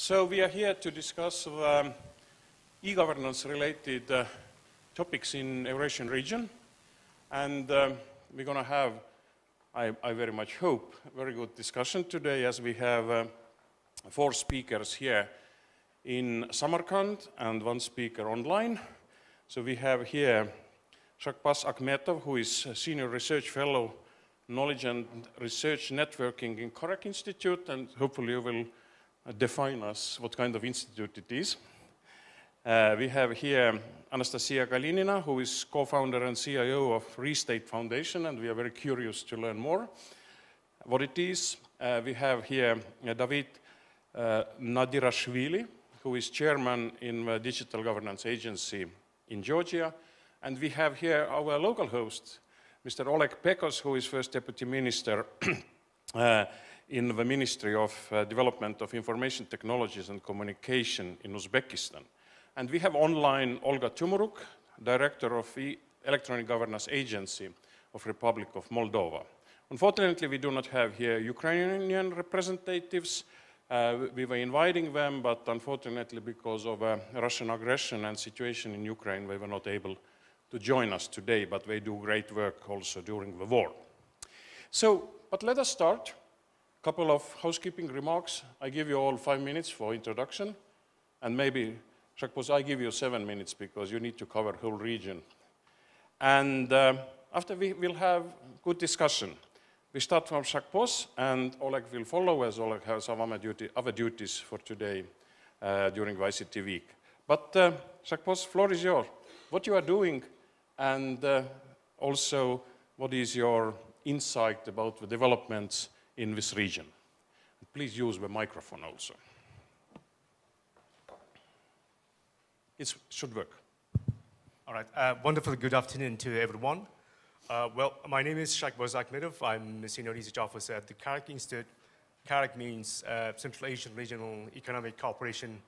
So we are here to discuss e-governance related topics in Eurasian region, and we're going to have, I very much hope, a very good discussion today, as we have 4 speakers here in Samarkand and 1 speaker online. So we have here Shakhboz Akhmedov, who is a Senior Research Fellow, Knowledge and Research Networking in CAREC Institute, and hopefully you will define us what kind of institute it is. We have here Anastasia Kalinina, who is co-founder and CIO of Restate Foundation, and we are very curious to learn more what it is. We have here Davit Nadirashvili, who is chairman in the Digital Governance Agency in Georgia. And we have here our local host, Mr. Oleg Pekos, who is First Deputy Minister in the Ministry of Development of Information Technologies and Communication in Uzbekistan. And we have online Olga Tumuruc, Director of the Electronic Governance Agency of Republic of Moldova. Unfortunately, we do not have here Ukrainian representatives. We were inviting them, but unfortunately, because of Russian aggression and situation in Ukraine, they were not able to join us today, but they do great work also during the war. So, but let us start. A couple of housekeeping remarks. I give you all 5 minutes for introduction, and maybe, Shakhboz, I give you 7 minutes because you need to cover whole region. And after we will have good discussion. We start from Shakhboz, and Oleg will follow, as Oleg has some other duties for today during the ICT week. But Shakhboz, floor is yours. What you are doing, and also what is your insight about the developments in this region. Please use the microphone also. It should work. All right. Wonderful good afternoon to everyone. Well, my name is Shakhboz Akhmedov. I'm a Senior Research Officer at the CAREC Institute. CAREC means Central Asian Regional Economic Cooperation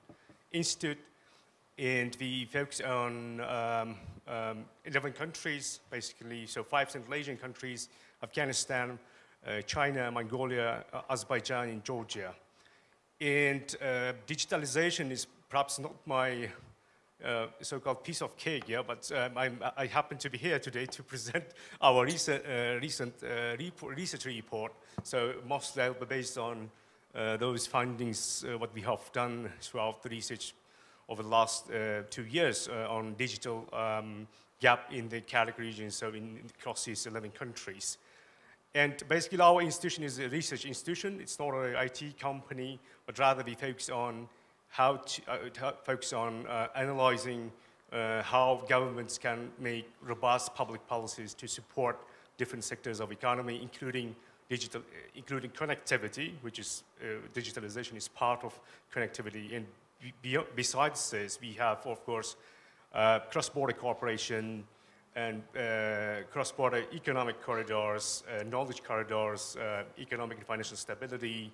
Institute. And we focus on 11 countries, basically, so 5 Central Asian countries: Afghanistan, China, Mongolia, Azerbaijan, and Georgia. And digitalization is perhaps not my so-called piece of cake, yeah, but I happen to be here today to present our recent research report. So mostly based on those findings, what we have done throughout the research over the last 2 years on digital gap in the CAREC region, so across these 11 countries. And basically our institution is a research institution. It's not an IT company, but rather we focus on analyzing how governments can make robust public policies to support different sectors of economy, including connectivity, which is digitalization is part of connectivity. And besides this, we have, of course, cross-border cooperation and cross-border economic corridors, knowledge corridors, economic and financial stability,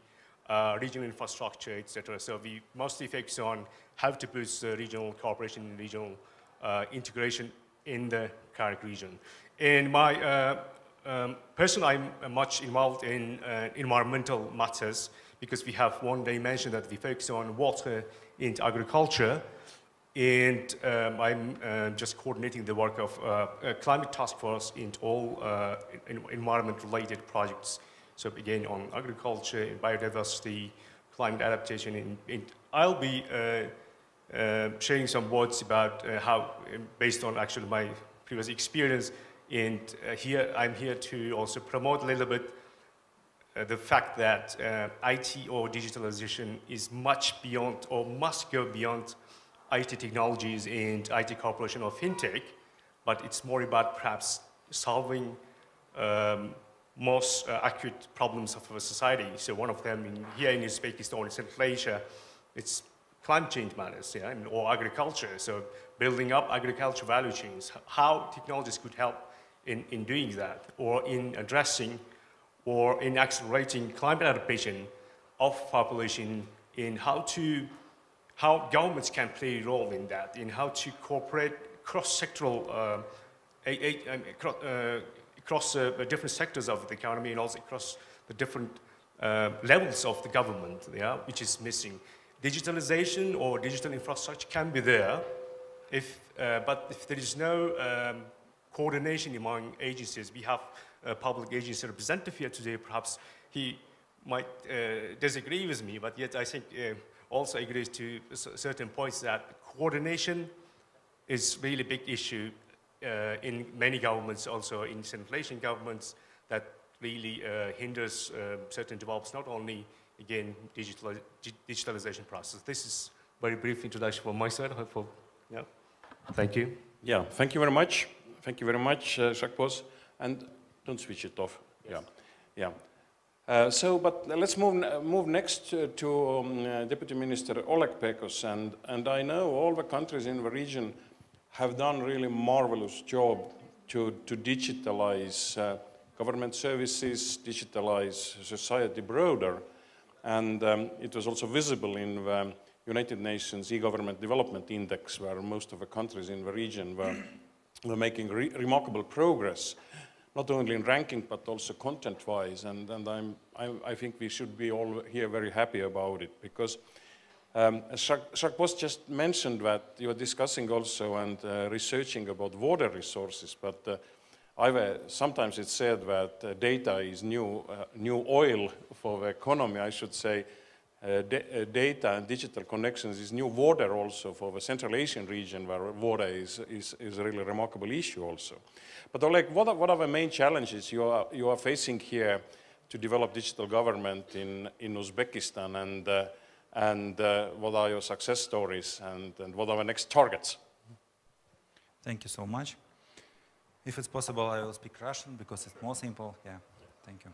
regional infrastructure, etc. So we mostly focus on how to boost regional cooperation and regional integration in the CAREC region. And my personally, I'm much involved in environmental matters because we have one dimension that we focus on water and agriculture. And I'm just coordinating the work of a climate task force in all environment-related projects. So again, on agriculture, biodiversity, climate adaptation, and I'll be sharing some words about how, based on actually my previous experience, and I'm here to also promote a little bit the fact that IT or digitalization is much beyond, or must go beyond, IT technologies and IT cooperation or fintech, but it's more about perhaps solving most acute problems of our society. So one of them here in Uzbekistan, in Central Asia, it's climate change matters, yeah, or agriculture. So building up agriculture value chains, how technologies could help in doing that, or in addressing or in accelerating climate adaptation of population, in how governments can play a role in that, in how to cooperate cross-sectoral, across different sectors of the economy and also across the different levels of the government, yeah, which is missing. digitalization or digital infrastructure can be there, but if there is no coordination among agencies, we have a public agency representative here today, perhaps he might disagree with me, but yet I think also agrees to certain points that coordination is really a big issue in many governments, also in Central Asian governments, that really hinders certain developments, not only, again, digitalization process. This is very brief introduction from my side. Yeah. Thank you. Yeah, thank you very much. Thank you very much, Shakhboz. And don't switch it off. Yes. Yeah. But let's move next to Deputy Minister Oleg Pekos. And I know all the countries in the region have done really marvelous job to digitalize government services, digitalize society broader. And it was also visible in the United Nations e-government development index, where most of the countries in the region were making remarkable progress, not only in ranking, but also content-wise. And I think we should be all here very happy about it, because Shakhboz just mentioned that you are discussing also and researching about water resources, but sometimes it's said that data is new oil for the economy. I should say data and digital connections is new water also for the Central Asian region, where water is a really remarkable issue also. But Oleg, what are the main challenges you are facing here to develop digital government in Uzbekistan, and what are your success stories, and what are the next targets? Thank you so much. If it's possible, I will speak Russian, because it's more simple. Yeah, thank you.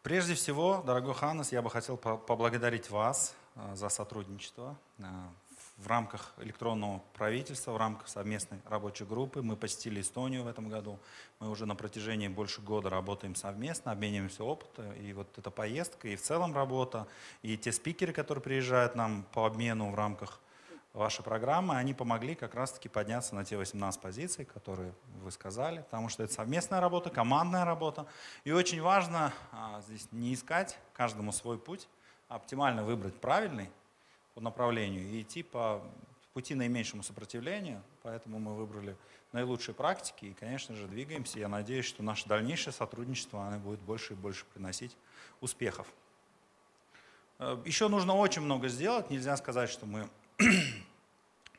Прежде всего, дорогой Ханнес, я бы хотел поблагодарить вас за сотрудничество в рамках электронного правительства, в рамках совместной рабочей группы. Мы посетили Эстонию в этом году. Мы уже на протяжении больше года работаем совместно, обмениваемся опытом. И вот эта поездка, и в целом работа, и те спикеры, которые приезжают нам по обмену в рамках вашей программы, они помогли как раз-таки подняться на те 18 позиций, которые вы сказали, потому что это совместная работа, командная работа. И очень важно здесь не искать каждому свой путь, а оптимально выбрать правильный по направлению и идти по пути наименьшему сопротивлению. Поэтому мы выбрали наилучшие практики и, конечно же, двигаемся. Я надеюсь, что наше дальнейшее сотрудничество оно будет больше и больше приносить успехов. Еще нужно очень много сделать. Нельзя сказать, что мы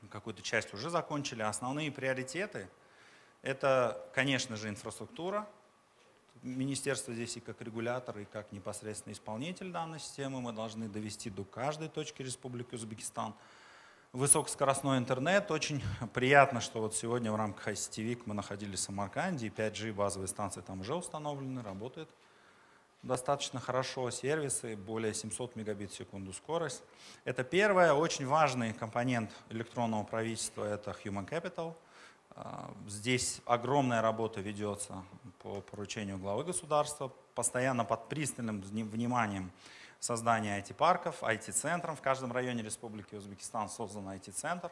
какую-то часть уже закончили. Основные приоритеты – это, конечно же, инфраструктура. Министерство здесь и как регулятор, и как непосредственно исполнитель данной системы. Мы должны довести до каждой точки Республики Узбекистан высокоскоростной интернет. Очень приятно, что вот сегодня в рамках ICT Week мы находились в Самарканде, и 5G базовые станции там уже установлены, работают достаточно хорошо. Сервисы, более 700 мегабит в секунду скорость. Это первое, очень важный компонент электронного правительства – это Human Capital. Здесь огромная работа ведется по поручению главы государства, постоянно под пристальным вниманием создания IT-парков, IT-центров. В каждом районе Республики Узбекистан создан IT-центр.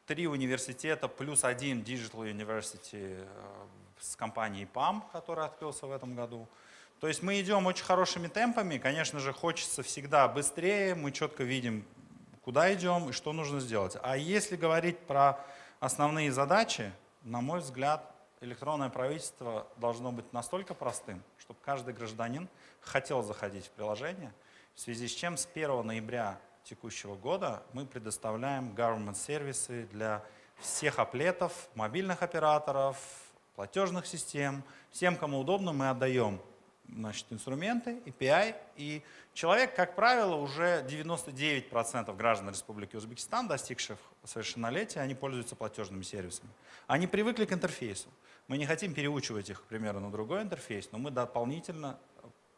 3 университета плюс 1 Digital University с компанией PAM, который открылся в этом году. То есть мы идем очень хорошими темпами. Конечно же, хочется всегда быстрее. Мы четко видим, куда идем и что нужно сделать. А если говорить про основные задачи, на мой взгляд, электронное правительство должно быть настолько простым, чтобы каждый гражданин хотел заходить в приложение, в связи с чем с 1 ноября текущего года мы предоставляем government-сервисы для всех аплетов, мобильных операторов, платежных систем. Всем, кому удобно, мы отдаем инструменты, API, и человек, как правило, уже 99% граждан Республики Узбекистан, достигших совершеннолетия, они пользуются платежными сервисами. Они привыкли к интерфейсу. Мы не хотим переучивать их, к примеру, на другой интерфейс, но мы дополнительно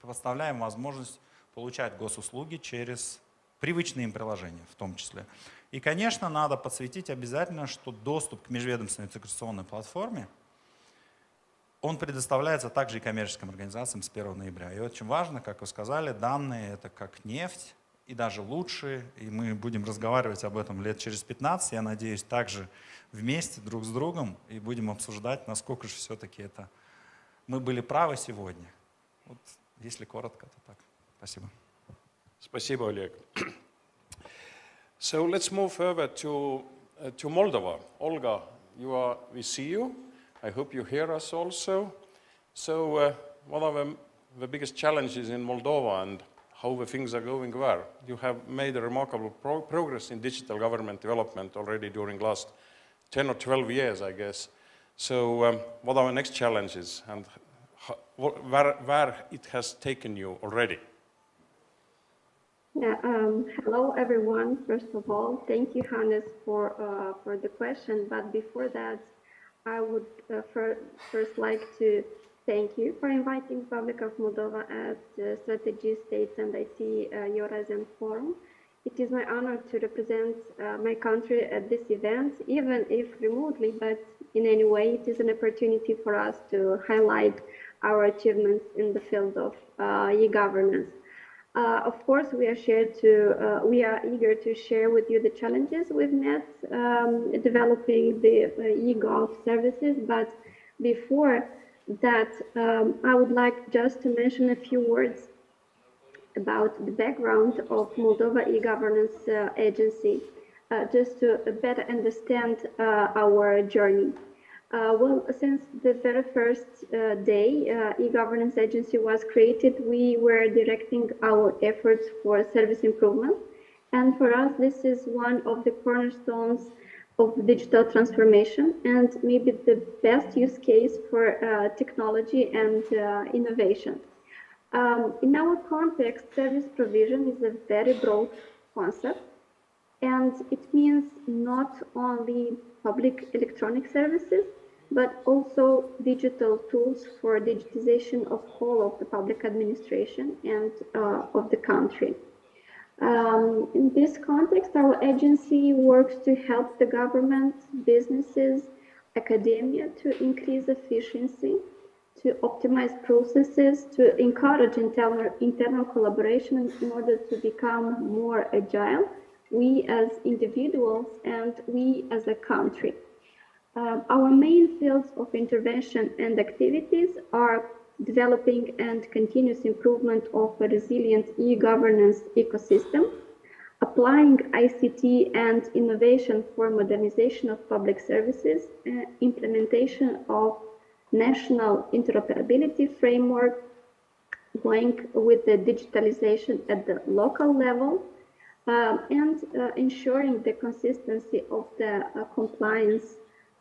поставляем возможность получать госуслуги через привычные им приложения в том числе. И, конечно, надо подсветить обязательно, что доступ к межведомственной интеграционной платформе он предоставляется также и коммерческим организациям с 1 ноября. И очень важно, как вы сказали, данные – это как нефть, и даже лучше. И мы будем разговаривать об этом лет через 15, я надеюсь, также вместе друг с другом, и будем обсуждать, насколько же все-таки это мы были правы сегодня. Вот, если коротко, то так. Спасибо. Спасибо, Oleg. So let's move further to Moldova. Olga, we see you. I hope you hear us also. So what are the biggest challenges in Moldova and how the things are going there? You have made a remarkable progress in digital government development already during last 10 or 12 years, I guess. So what are the next challenges and where it has taken you already? Yeah, hello everyone. First of all, thank you, Hannes, for the question. But before that, I would first like to thank you for inviting Republic of Moldova at the Strategy, States and IT Eurasian Forum. It is my honor to represent my country at this event, even if remotely, but in any way, it is an opportunity for us to highlight our achievements in the field of e-governance. Of course, we are eager to share with you the challenges we've met developing the e-gov services. But before that, I would like just to mention a few words about the background of Moldova e-governance agency, just to better understand our journey. Well, since the very first day e-governance agency was created, we were directing our efforts for service improvement. And for us, this is one of the cornerstones of digital transformation and maybe the best use case for technology and innovation. In our context, service provision is a very broad concept, and it means not only public electronic services, but also digital tools for digitization of whole of the public administration and of the country. In this context, our agency works to help the government, businesses, academia to increase efficiency, to optimize processes, to encourage internal collaboration in order to become more agile, we as individuals and we as a country. Our main fields of intervention and activities are developing and continuous improvement of a resilient e-governance ecosystem, applying ICT and innovation for modernization of public services, implementation of national interoperability framework, going with the digitalization at the local level, and ensuring the consistency of the compliance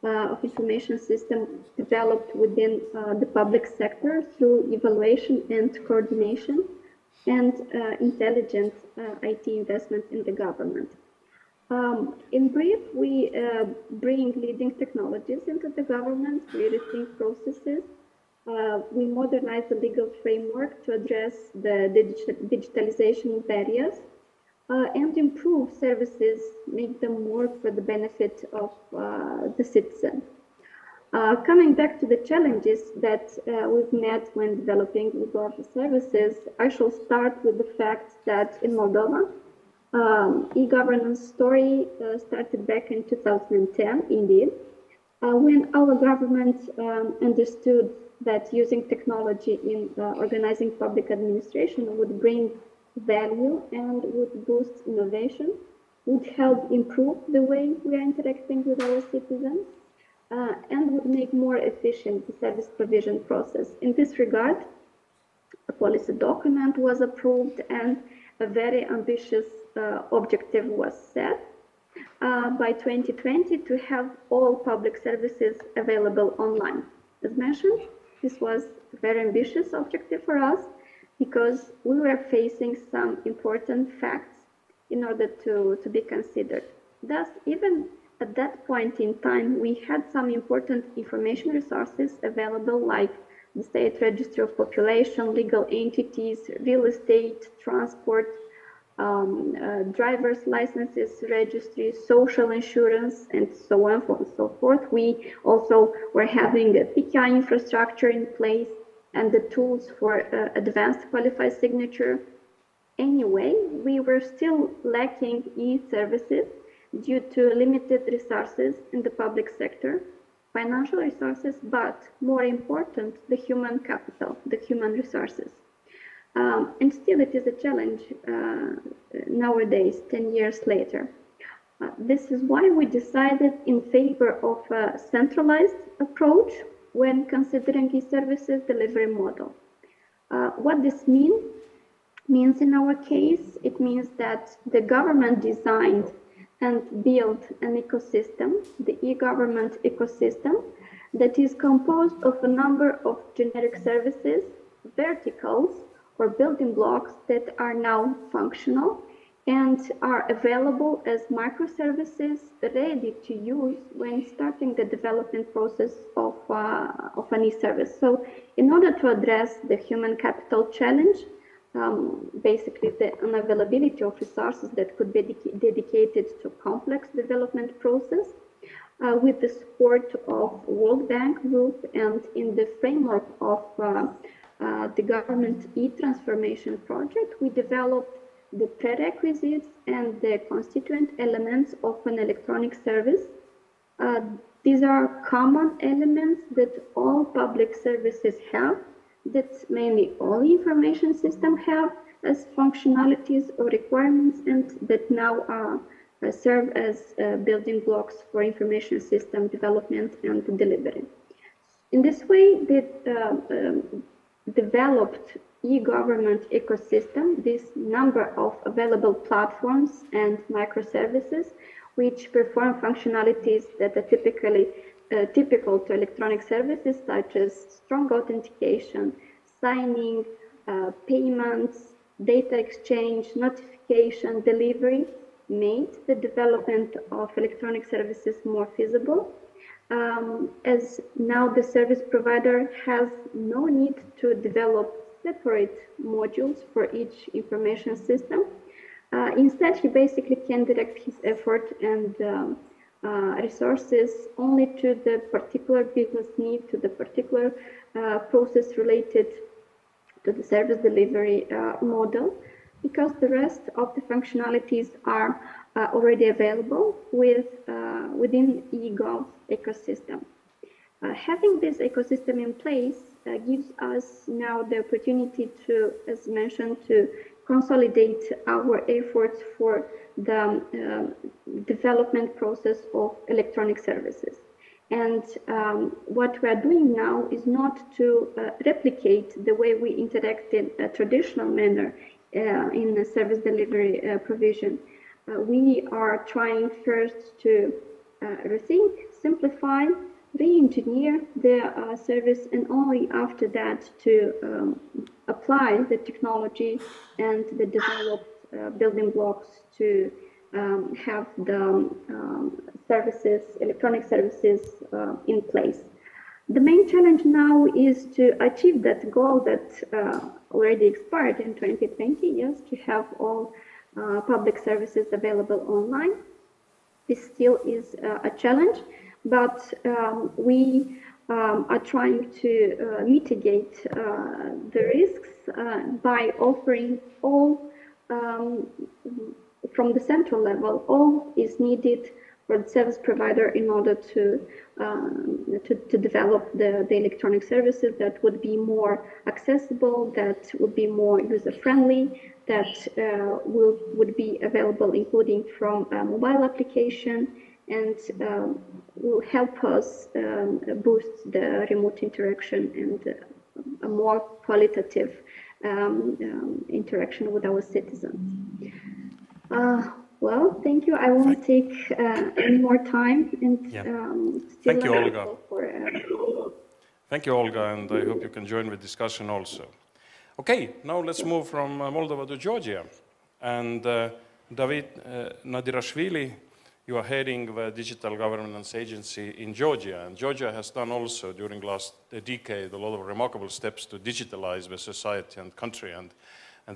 of information system developed within the public sector through evaluation and coordination and intelligent IT investment in the government. In brief, we bring leading technologies into the government, we rethink processes, we modernize the legal framework to address the digitalization barriers, and improve services, make them work for the benefit of the citizen. Coming back to the challenges that we've met when developing e-government services, I shall start with the fact that in Moldova, e-governance story started back in 2010, indeed, when our government understood that using technology in organizing public administration would bring value and would boost innovation, would help improve the way we are interacting with our citizens, and would make more efficient the service provision process. In this regard, a policy document was approved and a very ambitious objective was set by 2020 to have all public services available online. As mentioned, this was a very ambitious objective for us, because we were facing some important facts in order to be considered. Thus, even at that point in time, we had some important information resources available, like the State Register of Population, legal entities, real estate, transport, driver's licenses, registry, social insurance, and so on and so forth. We also were having a PKI infrastructure in place and the tools for advanced qualified signature. Anyway, we were still lacking e-services due to limited resources in the public sector, financial resources, but more important, the human capital, the human resources. And still it is a challenge nowadays, 10 years later. This is why we decided in favor of a centralized approach when considering e-services delivery model. What this means in our case, it means that the government designed and built an ecosystem, the e-government ecosystem, that is composed of a number of generic services, verticals, or building blocks that are now functional and are available as microservices ready to use when starting the development process of an e-service. So in order to address the human capital challenge, basically the unavailability of resources that could be dedicated to complex development process, with the support of World Bank Group and in the framework of the government e-transformation project, we developed the prerequisites and the constituent elements of an electronic service. These are common elements that all public services have, that mainly all information systems have as functionalities or requirements, and that now serve as building blocks for information system development and delivery. In this way, the developed e-government ecosystem, this number of available platforms and microservices which perform functionalities that are typical to electronic services, such as strong authentication, signing, payments, data exchange, notification, delivery, made the development of electronic services more feasible, as now the service provider has no need to develop separate modules for each information system. Instead, he basically can direct his effort and resources only to the particular business need, to the particular process related to the service delivery model, because the rest of the functionalities are already available within eGov ecosystem. Having this ecosystem in place gives us now the opportunity to, as mentioned, to consolidate our efforts for the development process of electronic services. And what we are doing now is not to replicate the way we interact in a traditional manner in the service delivery provision. We are trying first to rethink, simplify, re-engineer the service, and only after that to apply the technology and the developed building blocks to have the services, electronic services in place. The main challenge now is to achieve that goal that already expired in 2020, yes, to have all public services available online. This still is a challenge, but we are trying to mitigate the risks by offering all, from the central level, all is needed for the service provider in order to develop the electronic services that would be more accessible, that would be more user-friendly, that would be available including from a mobile application, and will help us boost the remote interaction and a more qualitative interaction with our citizens. Well, thank you. I won't take any more time. And thank you, Olga. Thank you, Olga, and I hope you can join the discussion also. Okay, now let's move from Moldova to Georgia. And Davit Nadirashvili, you are heading the Digital Governance Agency in Georgia. And Georgia has done also during last decade a lot of remarkable steps to digitalize the society and country, and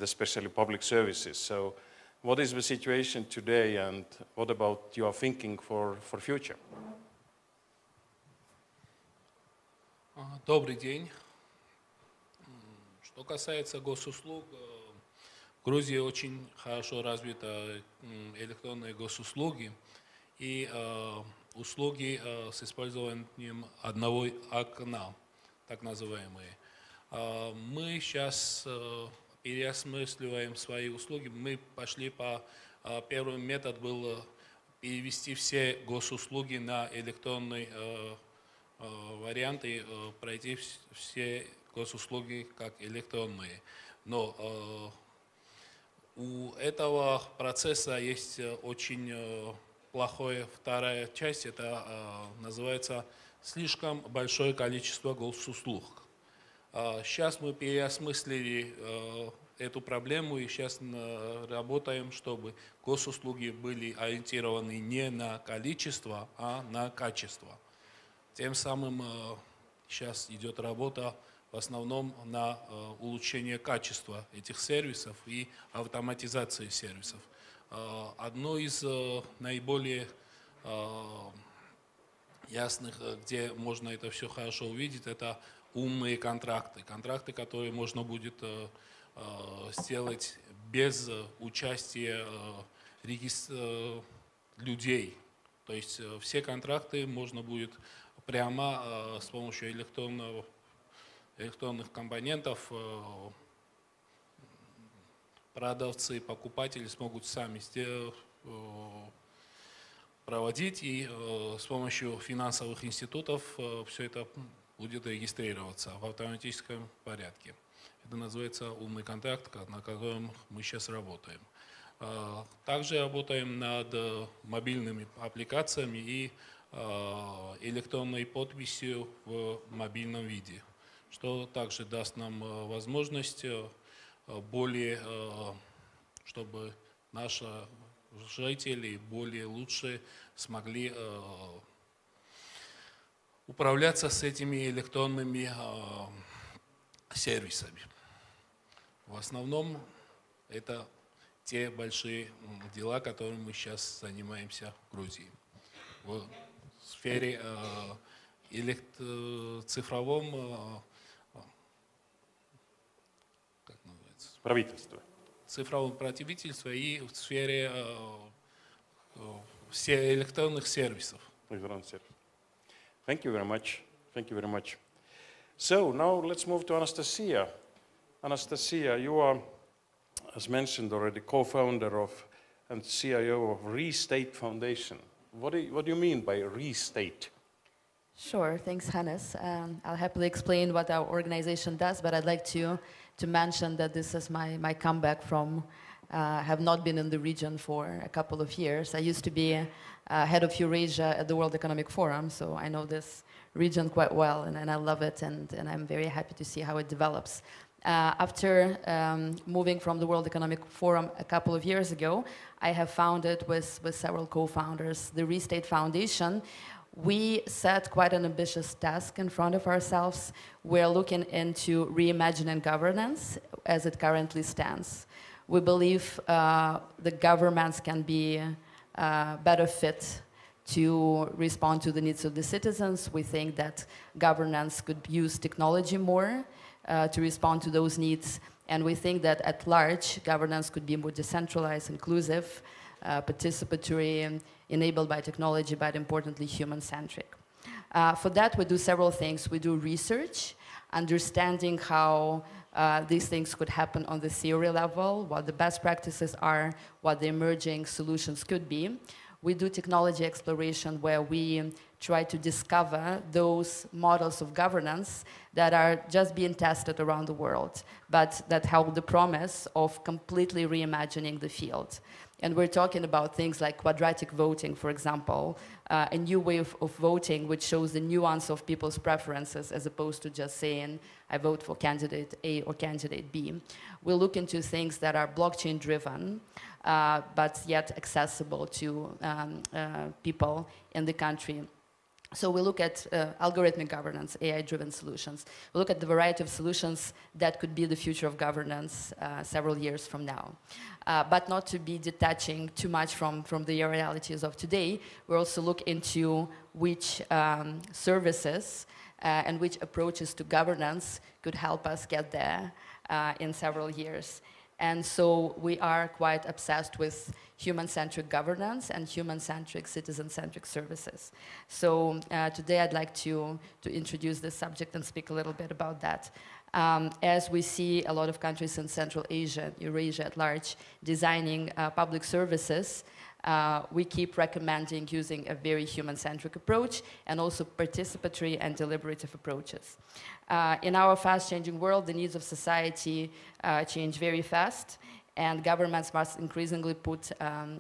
especially public services. So what is the situation today, and what about your thinking for future? Добрый день. Что касается госуслуг, в Грузии очень хорошо развиты электронные госуслуги и услуги с использованием одного окна, так называемые. Мы сейчас переосмысливаем свои услуги. Мы пошли по... Первый метод был перевести все госуслуги на электронный вариант и пройти все госуслуги как электронные. Но у этого процесса есть очень плохая вторая часть, это называется слишком большое количество госуслуг. Сейчас мы переосмыслили эту проблему и сейчас работаем, чтобы госуслуги были ориентированы не на количество, а на качество. Тем самым сейчас идет работа в основном на улучшение качества этих сервисов и автоматизации сервисов. Одно из наиболее ясных, где можно это все хорошо увидеть, это умные контракты. Контракты, которые можно будет сделать без участия людей. То есть все контракты можно будет прямо с помощью электронных компонентов продавцы и покупатели смогут сами проводить, и с помощью финансовых институтов все это будет регистрироваться в автоматическом порядке. Это называется умный контракт, на котором мы сейчас работаем. Также работаем над мобильными аппликациями и электронной подписью в мобильном виде, что также даст нам возможность более, чтобы наши жители более лучше смогли управляться с этими электронными сервисами. В основном это те большие дела, которыми мы сейчас занимаемся в Грузии. В сфере цифровом, как называется? Правительство. Цифровом правительства и в сфере все электронных сервисов. Thank you very much. Thank you very much. So now let's move to Anastasia. Anastasia, you are, as mentioned already, co-founder of and CIO of Restate Foundation. What do you mean by restate? Sure, thanks, Hannes. I'll happily explain what our organization does, but I'd like to mention that this is my comeback from, have not been in the region for a couple of years. I used to be head of Eurasia at the World Economic Forum, so I know this region quite well, and I love it, and I'm very happy to see how it develops. After moving from the World Economic Forum a couple of years ago, I have founded with several co-founders the Restate Foundation. We set quite an ambitious task in front of ourselves. We're looking into reimagining governance as it currently stands. We believe the governments can be better fit to respond to the needs of the citizens. We think that governance could use technology more to respond to those needs. And we think that at large, governance could be more decentralized, inclusive, participatory, enabled by technology, but importantly, human-centric. For that, we do several things. We do research, understanding how these things could happen on the theory level, what the best practices are, what the emerging solutions could be. We do technology exploration where we try to discover those models of governance that are just being tested around the world, but that hold the promise of completely reimagining the field. And we're talking about things like quadratic voting, for example, a new way of voting which shows the nuance of people's preferences as opposed to just saying, I vote for candidate A or candidate B. We look into things that are blockchain-driven, but yet accessible to people in the country. So we look at algorithmic governance, AI-driven solutions. We look at the variety of solutions that could be the future of governance several years from now. But not to be detaching too much from the realities of today, we also look into which services and which approaches to governance could help us get there in several years. And so we are quite obsessed with human-centric governance and human-centric, citizen-centric services. So today I'd like to introduce this subject and speak a little bit about that. As we see a lot of countries in Central Asia, Eurasia at large, designing public services, we keep recommending using a very human-centric approach and also participatory and deliberative approaches. In our fast-changing world, the needs of society change very fast, and governments must increasingly put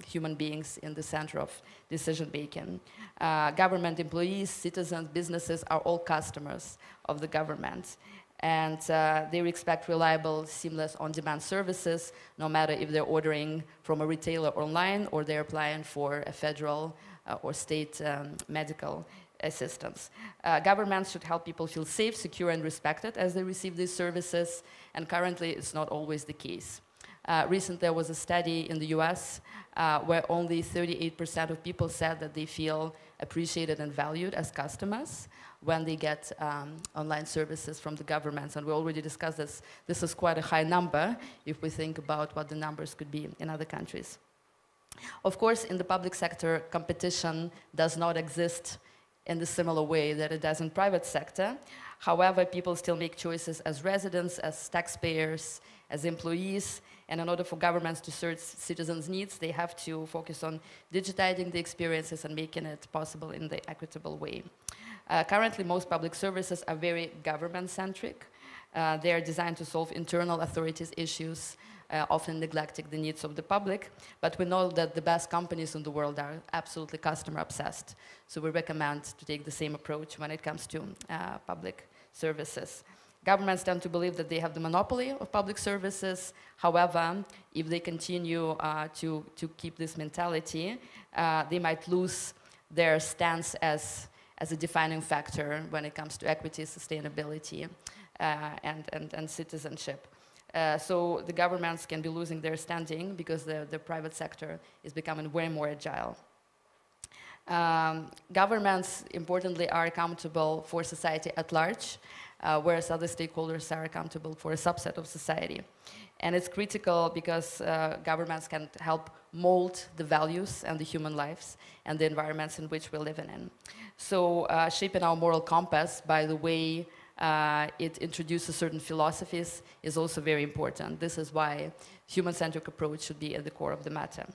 human beings in the center of decision-making. Government employees, citizens, businesses are all customers of the government. And they expect reliable, seamless, on-demand services, no matter if they're ordering from a retailer online or they're applying for a federal or state medical assistance. Governments should help people feel safe, secure, and respected as they receive these services, and currently it's not always the case. Recently, there was a study in the US where only 38% of people said that they feel appreciated and valued as customers when they get online services from the governments. And we already discussed this. This is quite a high number if we think about what the numbers could be in other countries. Of course, in the public sector, competition does not exist in the similar way that it does in private sector. However, people still make choices as residents, as taxpayers, as employees, and in order for governments to serve citizens' needs, they have to focus on digitizing the experiences and making it possible in the equitable way. Currently, most public services are very government-centric. They are designed to solve internal authorities' issues, often neglecting the needs of the public. But we know that the best companies in the world are absolutely customer-obsessed. So we recommend to take the same approach when it comes to public services. Governments tend to believe that they have the monopoly of public services. However, if they continue to keep this mentality, they might lose their stance as a defining factor when it comes to equity, sustainability, and citizenship. So the governments can be losing their standing because the private sector is becoming way more agile. Governments, importantly, are accountable for society at large, whereas other stakeholders are accountable for a subset of society. And it's critical because governments can help mold the values and the human lives and the environments in which we're living in. So shaping our moral compass by the way it introduces certain philosophies is also very important. This is why human-centric approach should be at the core of the matter.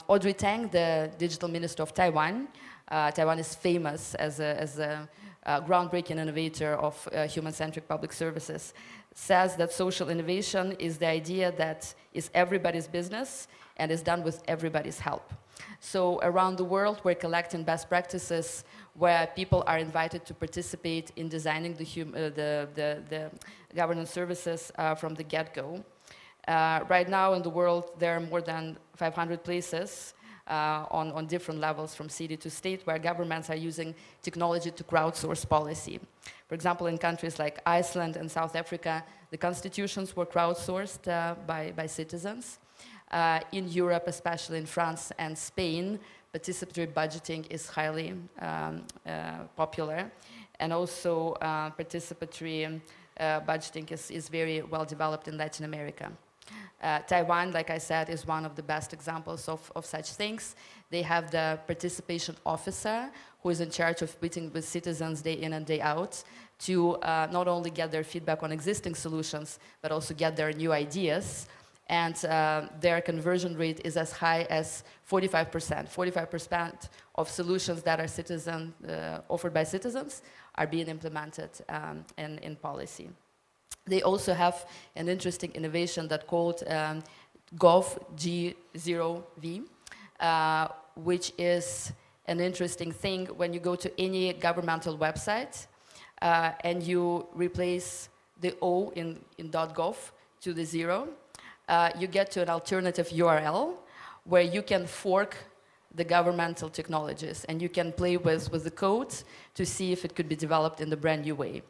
Audrey Tang, the digital minister of Taiwan, Taiwan is famous as a groundbreaking innovator of human-centric public services, says that social innovation is the idea that is everybody's business and is done with everybody's help. So around the world, we're collecting best practices where people are invited to participate in designing the governance services from the get-go. Right now in the world, there are more than 500 places on different levels from city to state where governments are using technology to crowdsource policy. For example, in countries like Iceland and South Africa, the constitutions were crowdsourced by citizens. In Europe, especially in France and Spain, participatory budgeting is highly popular. And also participatory budgeting is very well developed in Latin America. Taiwan, like I said, is one of the best examples of such things. They have the participation officer who is in charge of meeting with citizens day in and day out to not only get their feedback on existing solutions, but also get their new ideas. And their conversion rate is as high as 45%. 45% of solutions that are offered by citizens are being implemented in policy. They also have an interesting innovation that's called Gov G0V, which is an interesting thing when you go to any governmental website and you replace the O in .gov to the 0. You get to an alternative URL where you can fork the governmental technologies and you can play with the code to see if it could be developed in the brand new way.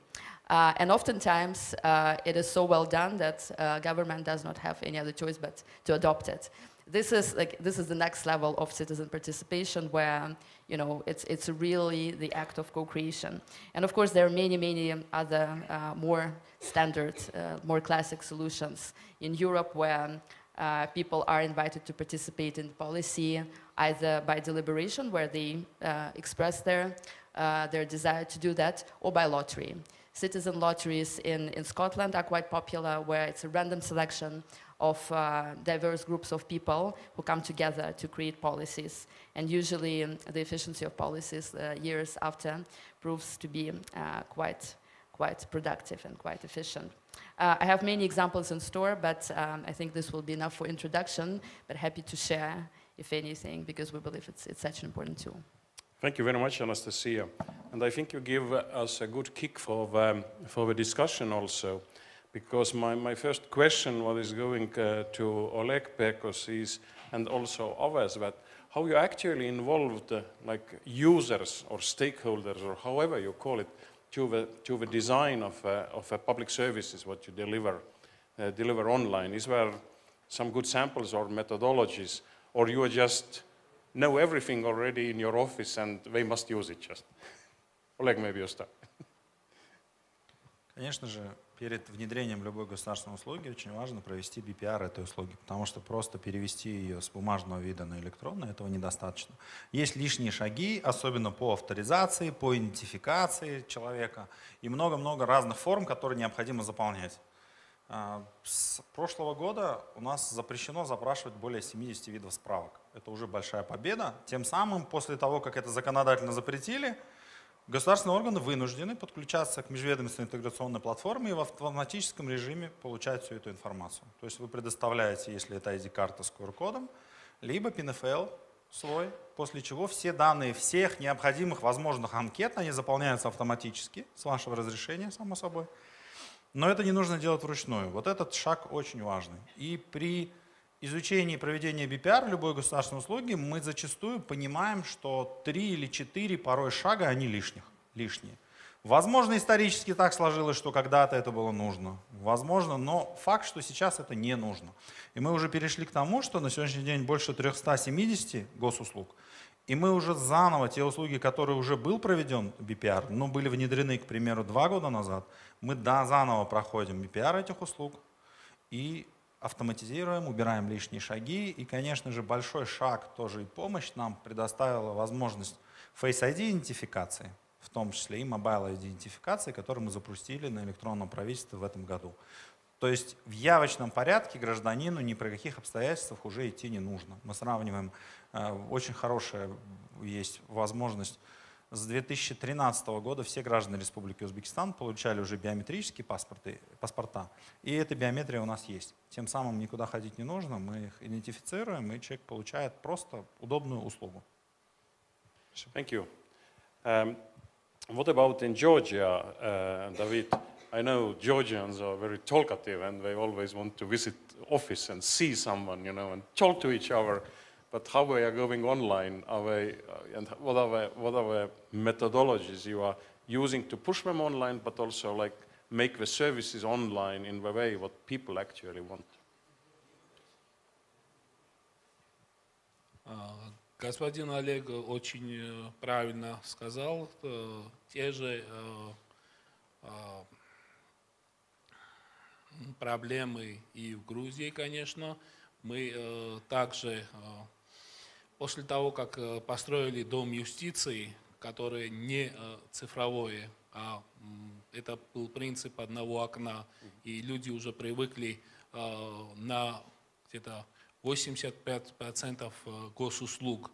And oftentimes it is so well done that government does not have any other choice but to adopt it. This is the next level of citizen participation where it's really the act of co-creation. And of course there are many other more standard, more classic solutions in Europe where people are invited to participate in policy either by deliberation where they express their desire to do that, or by lottery. citizen lotteries in Scotland are quite popular, where it's a random selection of diverse groups of people who come together to create policies. And usually the efficiency of policies years after proves to be quite productive and quite efficient. I have many examples in store, but I think this will be enough for introduction, but happy to share, if anything, because we believe it's such an important tool. Thank you very much, Anastasia. And I think you give us a good kick for the discussion also, because my first question, what is going to Oleg, Pekos, is, and also others, that how you actually involved like users or stakeholders, or however you call it, to the design of public services, what you deliver online. Is there some good samples or methodologies, or you just know everything already in your office and they must use it just? Oleg, maybe you start. Конечно же, перед внедрением любой государственной услуги очень важно провести BPR этой услуги, потому что просто перевести ее с бумажного вида на электронный этого недостаточно. Есть лишние шаги, особенно по авторизации, по идентификации человека и много-много разных форм, которые необходимо заполнять. С прошлого года у нас запрещено запрашивать более 70 видов справок. Это уже большая победа. Тем самым, после того, как это законодательно запретили, государственные органы вынуждены подключаться к межведомственной интеграционной платформе и в автоматическом режиме получать всю эту информацию. То есть вы предоставляете, если это ID-карта с QR-кодом, либо PIN-FL свой, после чего все данные всех необходимых возможных анкет, они заполняются автоматически, с вашего разрешения, само собой. Но это не нужно делать вручную. Вот этот шаг очень важный. И при изучении и проведении BPR любой государственной услуги мы зачастую понимаем, что 3 или 4 порой шага, они лишние. Возможно, исторически так сложилось, что когда-то это было нужно. Возможно, но факт, что сейчас это не нужно. И мы уже перешли к тому, что на сегодняшний день больше 370 госуслуг. И мы уже заново, те услуги, которые уже был проведен BPR, но были внедрены, к примеру, 2 года назад, мы заново проходим BPR этих услуг и автоматизируем, убираем лишние шаги. И, конечно же, большой шаг тоже и помощь нам предоставила возможность Face ID-идентификации, в том числе и Mobile ID-идентификации, которую мы запустили на электронном правительстве в этом году. То есть в явочном порядке гражданину ни при каких обстоятельствах уже идти не нужно. Мы сравниваем, очень хорошая есть возможность. С 2013 года все граждане Республики Узбекистан получали уже биометрические паспорта, и эта биометрия у нас есть. Тем самым никуда ходить не нужно, мы их идентифицируем, и человек получает просто удобную услугу. Thank you. What about in Georgia, Davit? I know Georgians are very talkative and they always want to visit office and see someone, you know, and talk to each other. But how they are going online, and what are the methodologies you are using to push them online, but also like make the services online in the way what people actually want? Господин Олег очень правильно сказал, те же проблемы и в Грузии, конечно. Мы также, после того, как построили дом юстиции, который не цифровой, а это был принцип одного окна, и люди уже привыкли на где-то 85% госуслуг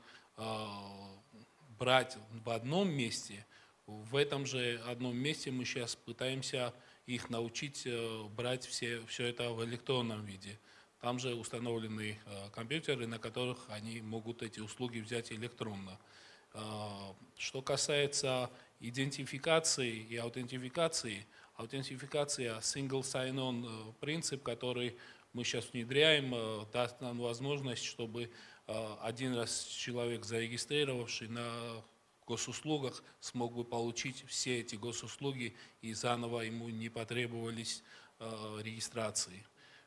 брать в одном месте. В этом же одном месте мы сейчас пытаемся их научить брать все это в электронном виде. Там же установлены компьютеры, на которых они могут эти услуги взять электронно. Что касается идентификации и аутентификации, аутентификация single sign-on принцип, который мы сейчас внедряем, даст нам возможность, чтобы один раз человек, зарегистрировавший на госуслугах, смог бы получить все эти госуслуги и заново ему не потребовались регистрации.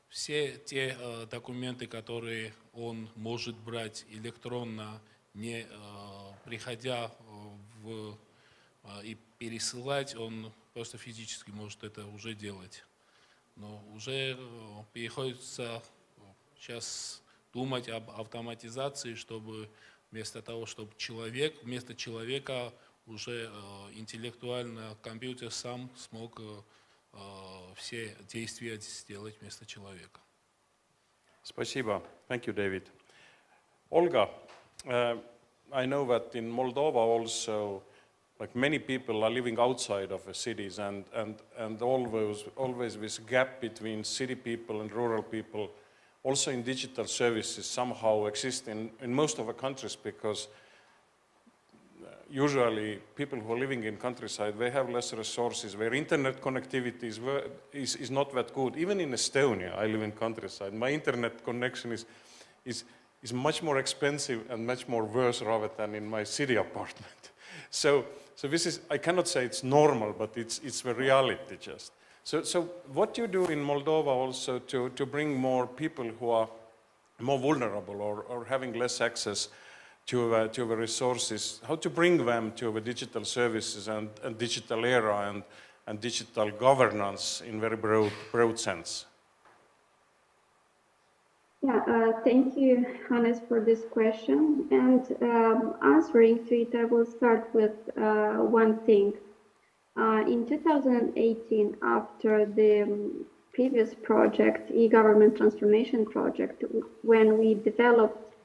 Все те документы, которые он может брать электронно, не приходя и пересылать, он просто физически может это уже делать. Но уже приходится сейчас думать об автоматизации, чтобы вместо того, чтобы вместо человека уже интеллектуально компьютер сам смог все действия сделать вместо человека. Спасибо. Thank you, David. Olga, I know that in Moldova also, like many people are living outside of the cities, and always this gap between city people and rural people, also in digital services, somehow exist in most of the countries, because usually people who are living in countryside, they have less resources, their internet connectivity is not that good. Even in Estonia, I live in countryside, my internet connection is much more expensive and much more worse rather than in my city apartment. So this is, I cannot say it's normal, but it's the reality just. So what you do in Moldova also to bring more people who are more vulnerable or having less access to the resources, how to bring them to the digital services and digital era and digital governance in very broad sense? Yeah, thank you, Hannes, for this question. And answering to it, I will start with one thing. In 2018, after the previous project, e-government transformation project, when we developed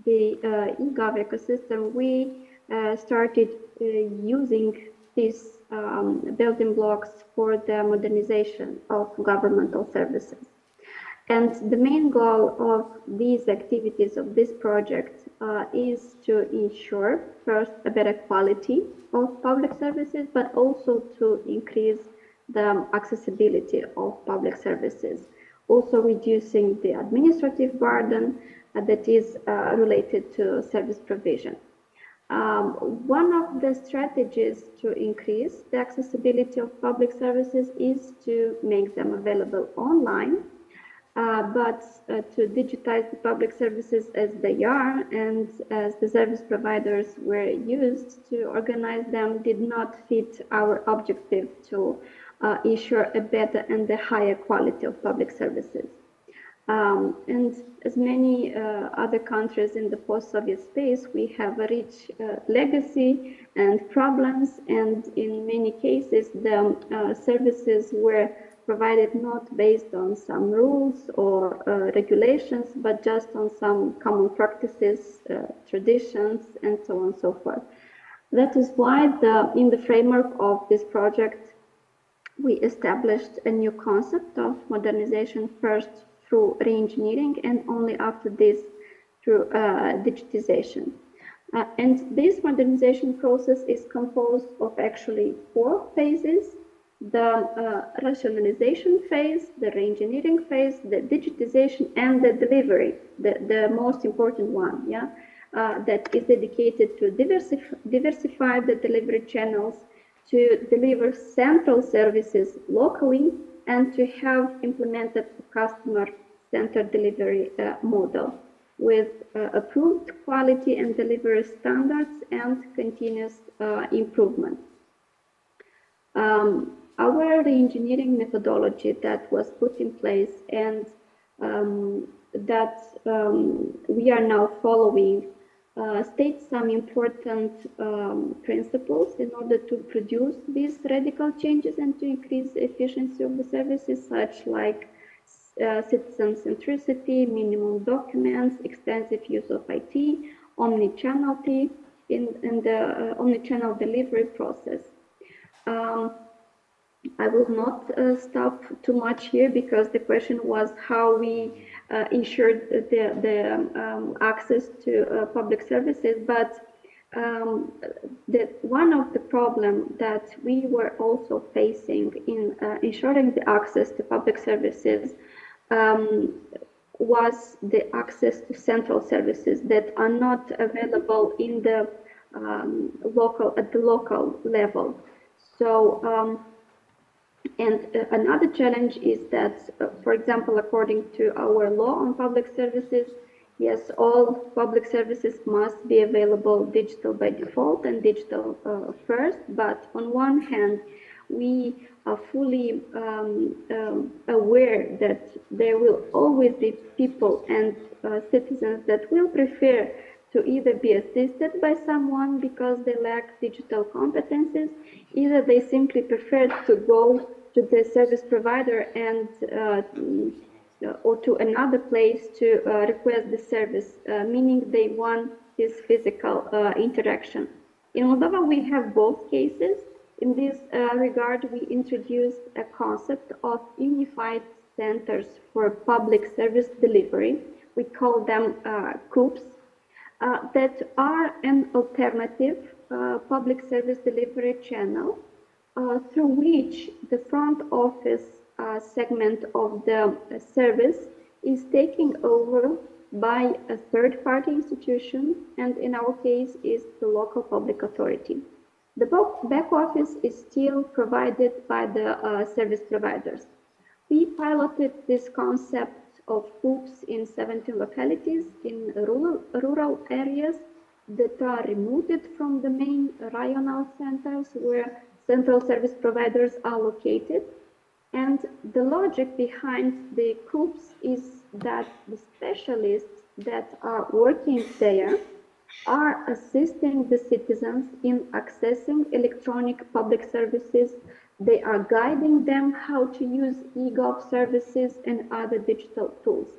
the e-gov ecosystem, we started using these building blocks for the modernization of governmental services. And the main goal of these activities, of this project, is to ensure, first, a better quality of public services, but also to increase the accessibility of public services, also reducing the administrative burden that is related to service provision. One of the strategies to increase the accessibility of public services is to make them available online, but to digitize the public services as they are and as the service providers were used to organize them did not fit our objective to ensure a better and a higher quality of public services. And as many other countries in the post-Soviet space, we have a rich legacy and problems, and in many cases the services were provided not based on some rules or regulations, but just on some common practices, traditions, and so on and so forth. That is why in the framework of this project, we established a new concept of modernization, first through re-engineering and only after this through digitization. And this modernization process is composed of actually 4 phases: the rationalization phase, the re-engineering phase, the digitization, and the delivery, the most important one, yeah, that is dedicated to diversify the delivery channels, to deliver central services locally, and to have implemented a customer-centered delivery model with approved quality and delivery standards and continuous improvement. Our re-engineering methodology that was put in place and that we are now following states some important principles in order to produce these radical changes and to increase the efficiency of the services, such like citizen centricity, minimum documents, extensive use of IT, omnichannelity in the omnichannel delivery process. I will not stop too much here because the question was how we ensured the access to public services, but one of the problems that we were also facing in ensuring the access to public services was the access to central services that are not available in the at the local level. So. And another challenge is that, for example, according to our law on public services, yes, all public services must be available digital by default and digital first. But on one hand, we are fully aware that there will always be people and citizens that will prefer to either be assisted by someone because they lack digital competences, either they simply prefer to go to the service provider and or to another place to request the service, meaning they want this physical interaction. In Moldova, we have both cases. In this regard, we introduced a concept of unified centers for public service delivery. We call them COOPs, that are an alternative public service delivery channel through which the front office segment of the service is taken over by a third-party institution, and in our case is the local public authority. The back office is still provided by the service providers. We piloted this concept of COOPs in 17 localities in rural areas that are removed from the main regional centers where central service providers are located. And the logic behind the COOPs is that the specialists that are working there are assisting the citizens in accessing electronic public services. They are guiding them how to use e-gov services and other digital tools.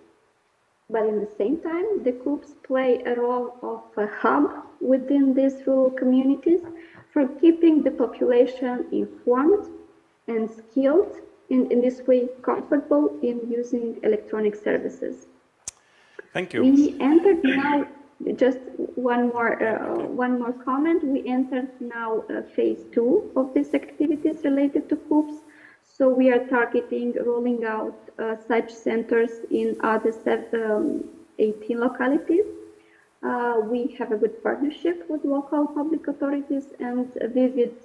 But in the same time, the COOPs play a role of a hub within these rural communities for keeping the population informed and skilled, and in this way comfortable in using electronic services. Thank you. We entered now, just one more comment. We entered now phase 2 of these activities related to COOPs. So we are targeting rolling out such centers in other 18 localities. We have a good partnership with local public authorities and a vivid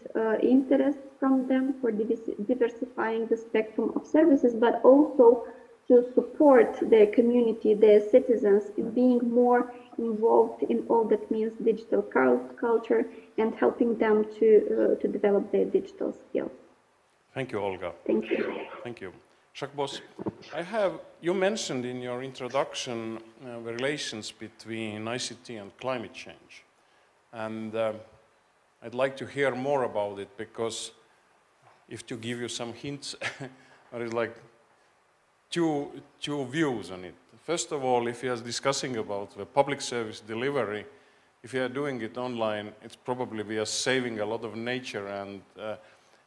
interest from them for diversifying the spectrum of services, but also to support their community, their citizens, in being more involved in all that means digital culture and helping them to develop their digital skills. Thank you, Olga. Thank you. Thank you. Shakhboz, you mentioned in your introduction the relations between ICT and climate change. And I'd like to hear more about it, because if to give you some hints, there is like two views on it. First of all, if you are discussing about the public service delivery, if you are doing it online, it's probably we are saving a lot of nature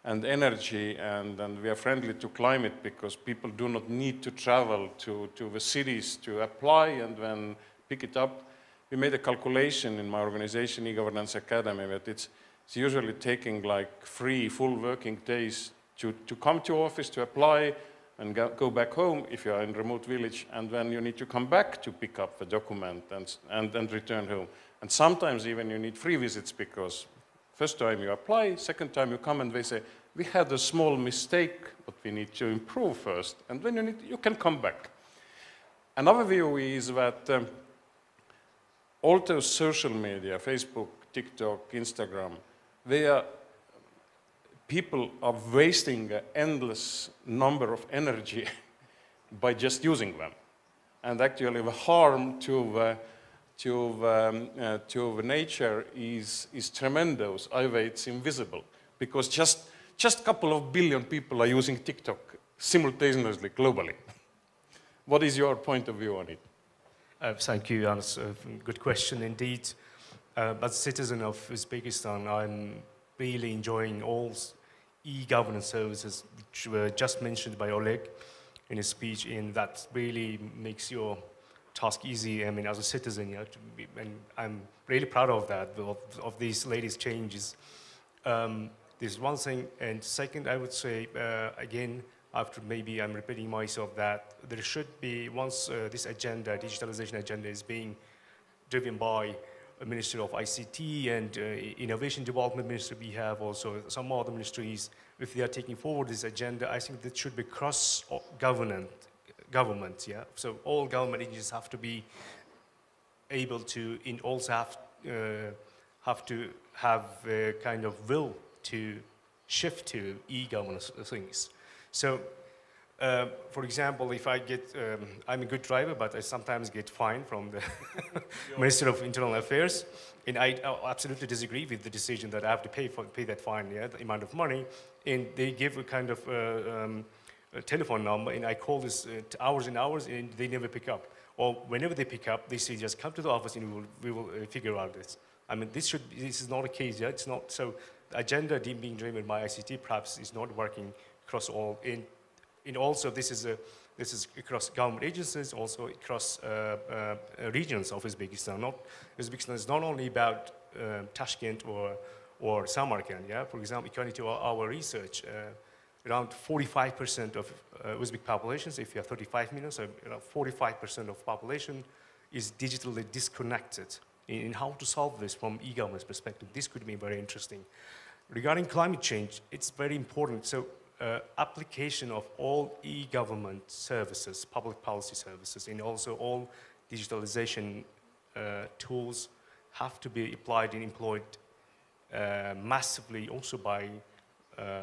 and energy, and we are friendly to climate because people do not need to travel to the cities to apply and then pick it up. We made a calculation in my organization, E-Governance Academy, that it's usually taking like 3 full working days to come to office to apply and go back home if you are in a remote village, and then you need to come back to pick up the document and return home. And sometimes even you need 3 visits, because first time you apply, second time you come and they say, we had a small mistake, but we need to improve first, and then you can come back. Another view is that all those social media, Facebook, TikTok, Instagram, people are wasting an endless number of energy by just using them. And actually the harm to the nature is tremendous, either it's invisible, because just a couple of billion people are using TikTok simultaneously globally. What is your point of view on it? Thank you, Anas. Good question indeed. As a citizen of Uzbekistan, I'm really enjoying all e-governance services which were just mentioned by Oleg in his speech, and that really makes your task easy. I mean, as a citizen, you have to be, and I'm really proud of that, of these latest changes. This is one thing, and second, I would say, again, after maybe I'm repeating myself, that there should be, once this agenda, digitalization agenda, is being driven by a Ministry of ICT and Innovation Development Ministry, we have also some other ministries, if they are taking forward this agenda, I think that should be cross-government, yeah? So all government agencies have to be able to, also have to have a kind of will to shift to e-governance things. So For example, if I get, I'm a good driver, but I sometimes get fined from the Minister of Internal Affairs, and I absolutely disagree with the decision that I have to pay that fine, yeah, the amount of money, and they give a kind of a telephone number, and I call this hours and hours, and they never pick up. Or whenever they pick up, they say just come to the office, and we will figure out this. I mean, this is not a case, yeah. It's not so. The agenda being driven by ICT perhaps is not working across all. And also, this is across government agencies, also across regions of Uzbekistan. Uzbekistan is not only about Tashkent or Samarkand. Yeah, for example, according to our research, around 45% of Uzbek populations, if you have 35 million, so around 45% of population is digitally disconnected. In how to solve this from e-governance perspective, this could be very interesting. Regarding climate change, it's very important. So. Application of all e-government services, public policy services, and also all digitalization tools have to be applied and employed massively also by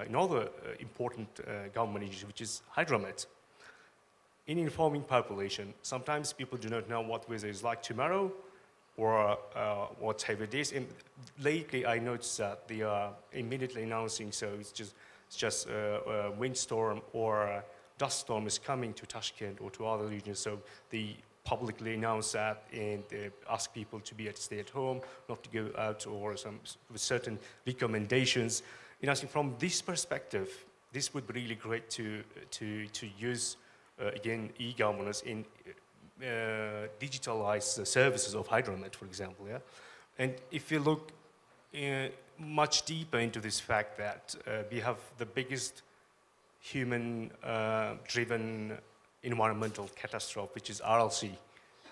another important government agency, which is Hydromet. In informing population, sometimes people do not know what weather is like tomorrow or what type of days. And lately I noticed that they are immediately announcing, so it's just a windstorm or a dust storm is coming to Tashkent or to other regions. So they publicly announce that and ask people to stay at home, not to go out, or with certain recommendations. And I think from this perspective, this would be really great to use, again, e-governance in digitalize the services of Hydromet, for example. Yeah? And if you look much deeper into this fact that we have the biggest human-driven environmental catastrophe, which is RLC.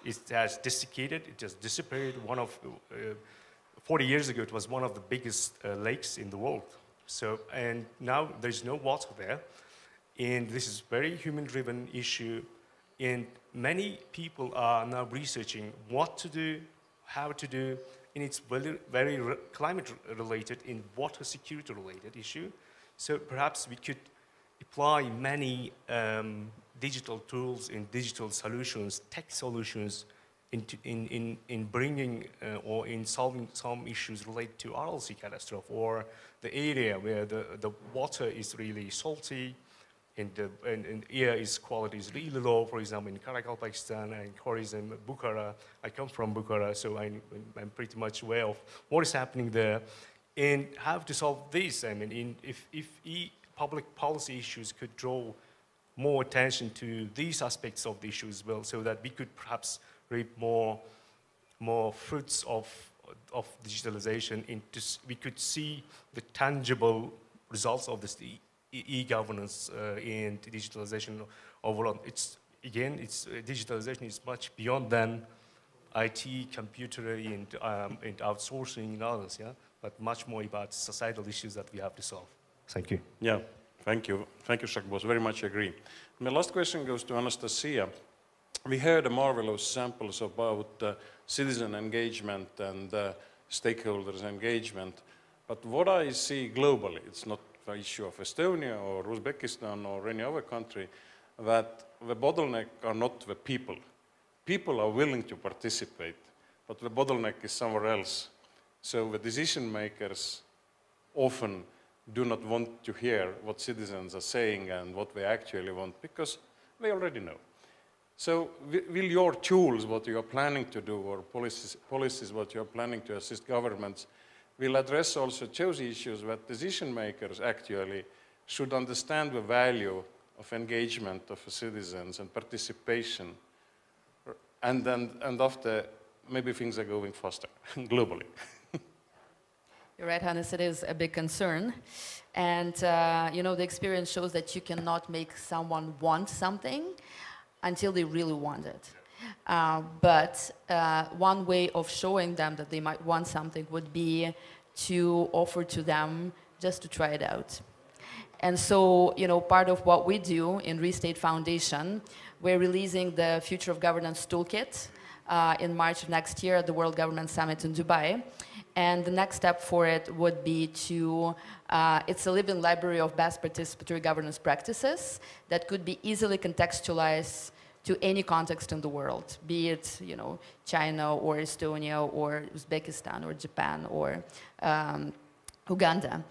It has desiccated, it has disappeared. 40 years ago, it was one of the biggest lakes in the world. So, and now there's no water there. And this is very human-driven issue. And many people are now researching what to do, how to do, and it's very climate-related and water security-related issue. So perhaps we could apply many digital tools and digital solutions, tech solutions, in bringing or in solving some issues related to RLC catastrophe, or the area where the water is really salty and air quality is really low. For example, in CAREC, Pakistan, and Khorizm, Bukhara. I come from Bukhara, so I'm pretty much aware of what is happening there and how to solve this. I mean, if public policy issues could draw more attention to these aspects of the issue as well, so that we could perhaps reap more fruits of digitalization, and we could see the tangible results of this e-governance and digitalization overall. Digitalization is much beyond than IT, computer, and outsourcing and others, yeah? But much more about societal issues that we have to solve. Thank you. Yeah, thank you. Thank you, Shakhboz. Very much agree. My last question goes to Anastasia. We heard marvelous samples about citizen engagement and stakeholders engagement, but what I see globally, it's not the issue of Estonia or Uzbekistan or any other country, that the bottleneck are not the people. People are willing to participate, but the bottleneck is somewhere else. So the decision makers often do not want to hear what citizens are saying and what they actually want, because they already know. So will your tools, what you are planning to do, or policies what you are planning to assist governments, will address also those issues that decision makers actually should understand the value of engagement of citizens and participation, and after maybe things are going faster globally. You're right, Hannes, it is a big concern. And the experience shows that you cannot make someone want something until they really want it. But one way of showing them that they might want something would be to offer to them just to try it out. And so, part of what we do in Restate Foundation, we're releasing the Future of Governance Toolkit in March of next year at the World Government Summit in Dubai. And the next step for it would be to, it's a living library of best participatory governance practices that could be easily contextualized to any context in the world, be it China or Estonia or Uzbekistan or Japan or Uganda.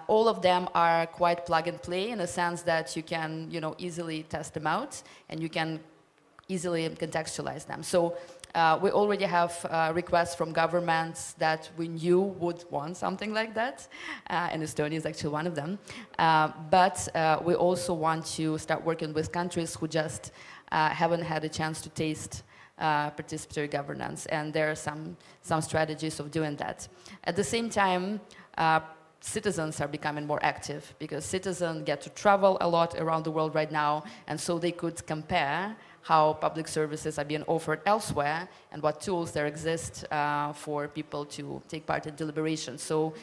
All of them are quite plug and play in the sense that you can easily test them out and you can easily contextualize them. So we already have requests from governments that we knew would want something like that, and Estonia is actually one of them. But we also want to start working with countries who just haven't had a chance to taste participatory governance, and there are some strategies of doing that. At the same time, citizens are becoming more active because citizens get to travel a lot around the world right now, and so they could compare how public services are being offered elsewhere and what tools there exist for people to take part in deliberations. So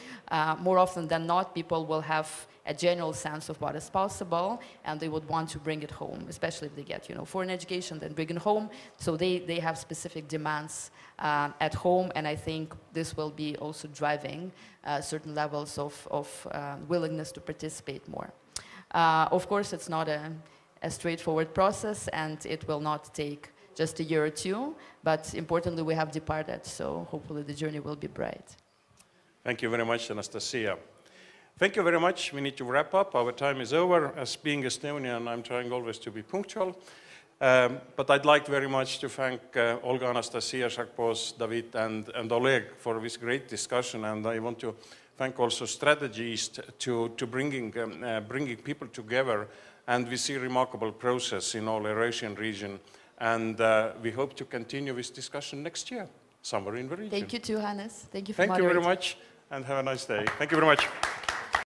more often than not, people will have a general sense of what is possible and they would want to bring it home, especially if they get foreign education, then bring it home. So they have specific demands at home, and I think this will be also driving certain levels of willingness to participate more. Of course, it's not a straightforward process, and it will not take just a year or two, but importantly, we have departed, so hopefully the journey will be bright. Thank you very much, Anastasia. Thank you very much. We need to wrap up. Our time is over. As being Estonian, I'm trying always to be punctual. But I'd like very much to thank Olga, Anastasia, Shakhboz, Davit, and Oleg for this great discussion, and I want to thank also strategies to bringing people together. And we see a remarkable process in all Eurasian region. And we hope to continue this discussion next year, somewhere in the region. Thank you too, Hannes. Thank you for moderating. Thank you very much, and have a nice day. Thank you very much.